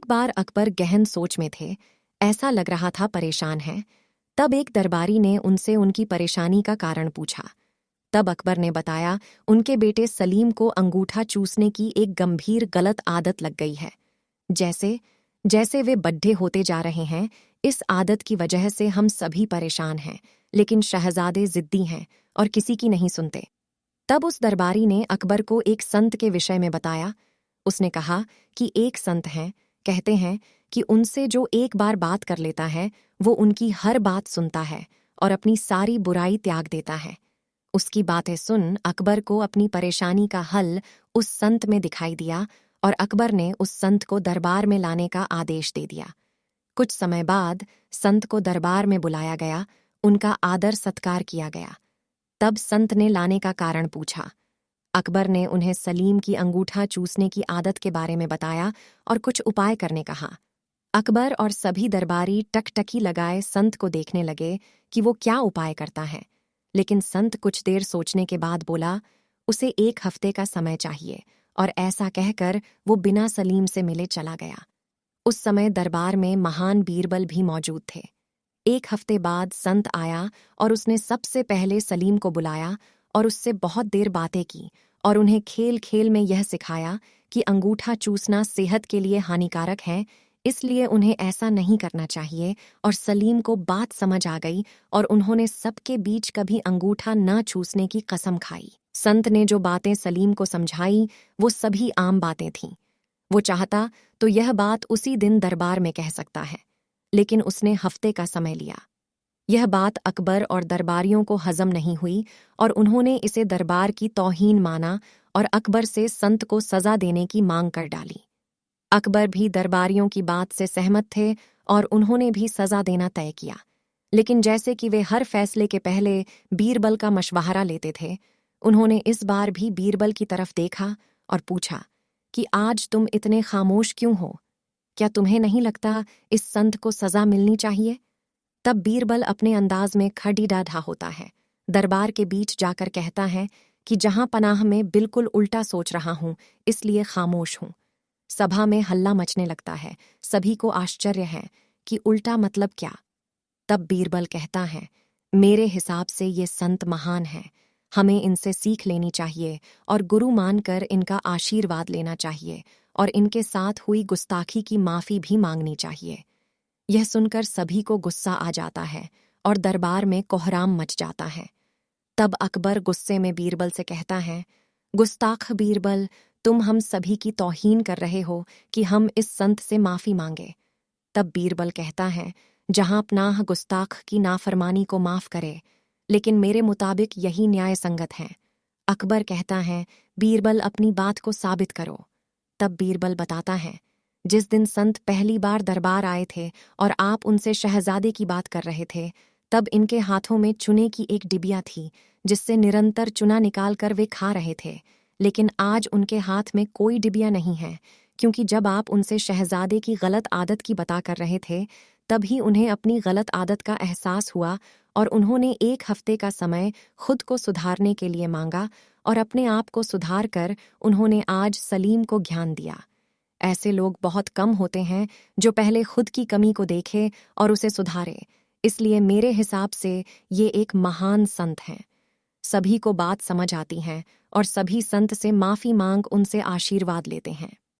बार अकबर गहन सोच में थे, ऐसा लग रहा था परेशान हैं। तब एक दरबारी ने उनसे उनकी परेशानी का कारण पूछा। तब अकबर ने बताया, उनके बेटे सलीम को अंगूठा चूसने की एक गंभीर गलत आदत लग गई है। जैसे जैसे वे बड्ढे होते जा रहे हैं, इस आदत की वजह से हम सभी परेशान हैं, लेकिन शहजादे जिद्दी हैं और किसी की नहीं सुनते। तब उस दरबारी ने अकबर को एक संत के विषय में बताया। उसने कहा कि एक संत हैं, कहते हैं कि उनसे जो एक बार बात कर लेता है वो उनकी हर बात सुनता है और अपनी सारी बुराई त्याग देता है। उसकी बातें सुन अकबर को अपनी परेशानी का हल उस संत में दिखाई दिया और अकबर ने उस संत को दरबार में लाने का आदेश दे दिया। कुछ समय बाद संत को दरबार में बुलाया गया, उनका आदर सत्कार किया गया। तब संत ने लाने का कारण पूछा। अकबर ने उन्हें सलीम की अंगूठा चूसने की आदत के बारे में बताया और कुछ उपाय करने कहा। अकबर और सभी दरबारी टकटकी लगाए संत को देखने लगे कि वो क्या उपाय करता है, लेकिन संत कुछ देर सोचने के बाद बोला, उसे 1 हफ्ते का समय चाहिए, और ऐसा कहकर वो बिना सलीम से मिले चला गया। उस समय दरबार में महान बीरबल भी मौजूद थे। 1 हफ्ते बाद संत आया और उसने सबसे पहले सलीम को बुलाया और उससे बहुत देर बातें की और उन्हें खेल खेल में यह सिखाया कि अंगूठा चूसना सेहत के लिए हानिकारक है, इसलिए उन्हें ऐसा नहीं करना चाहिए। और सलीम को बात समझ आ गई और उन्होंने सबके बीच कभी अंगूठा न चूसने की कसम खाई। संत ने जो बातें सलीम को समझाई वो सभी आम बातें थीं। वो चाहता तो यह बात उसी दिन दरबार में कह सकता है, लेकिन उसने हफ्ते का समय लिया। यह बात अकबर और दरबारियों को हजम नहीं हुई और उन्होंने इसे दरबार की तौहीन माना और अकबर से संत को सजा देने की मांग कर डाली। अकबर भी दरबारियों की बात से सहमत थे और उन्होंने भी सजा देना तय किया। लेकिन जैसे कि वे हर फैसले के पहले बीरबल का मशवरा लेते थे, उन्होंने इस बार भी बीरबल की तरफ देखा और पूछा कि आज तुम इतने खामोश क्यों हो? क्या तुम्हें नहीं लगता इस संत को सजा मिलनी चाहिए? तब बीरबल अपने अंदाज में खड़ीडाढ़ा होता है, दरबार के बीच जाकर कहता है कि जहां पनाह में बिल्कुल उल्टा सोच रहा हूं, इसलिए खामोश हूं। सभा में हल्ला मचने लगता है, सभी को आश्चर्य है कि उल्टा मतलब क्या। तब बीरबल कहता है, मेरे हिसाब से ये संत महान हैं, हमें इनसे सीख लेनी चाहिए और गुरु मानकर इनका आशीर्वाद लेना चाहिए और इनके साथ हुई गुस्ताखी की माफी भी मांगनी चाहिए। यह सुनकर सभी को गुस्सा आ जाता है और दरबार में कोहराम मच जाता है। तब अकबर गुस्से में बीरबल से कहता है, गुस्ताख बीरबल, तुम हम सभी की तौहीन कर रहे हो कि हम इस संत से माफी मांगे। तब बीरबल कहता है, जहां पनाह गुस्ताख की नाफरमानी को माफ करे, लेकिन मेरे मुताबिक यही न्याय संगत है। अकबर कहता है, बीरबल अपनी बात को साबित करो। तब बीरबल बताता है, जिस दिन संत पहली बार दरबार आए थे और आप उनसे शहजादे की बात कर रहे थे, तब इनके हाथों में चुने की एक डिबिया थी जिससे निरंतर चुना निकाल कर वे खा रहे थे। लेकिन आज उनके हाथ में कोई डिबिया नहीं है, क्योंकि जब आप उनसे शहजादे की गलत आदत की बता कर रहे थे, तभी उन्हें अपनी गलत आदत का एहसास हुआ और उन्होंने 1 हफ्ते का समय खुद को सुधारने के लिए मांगा और अपने आप को सुधार कर उन्होंने आज सलीम को ज्ञान दिया। ऐसे लोग बहुत कम होते हैं जो पहले खुद की कमी को देखे और उसे सुधारे, इसलिए मेरे हिसाब से ये एक महान संत हैं। सभी को बात समझ आती है और सभी संत से माफी मांग उनसे आशीर्वाद लेते हैं।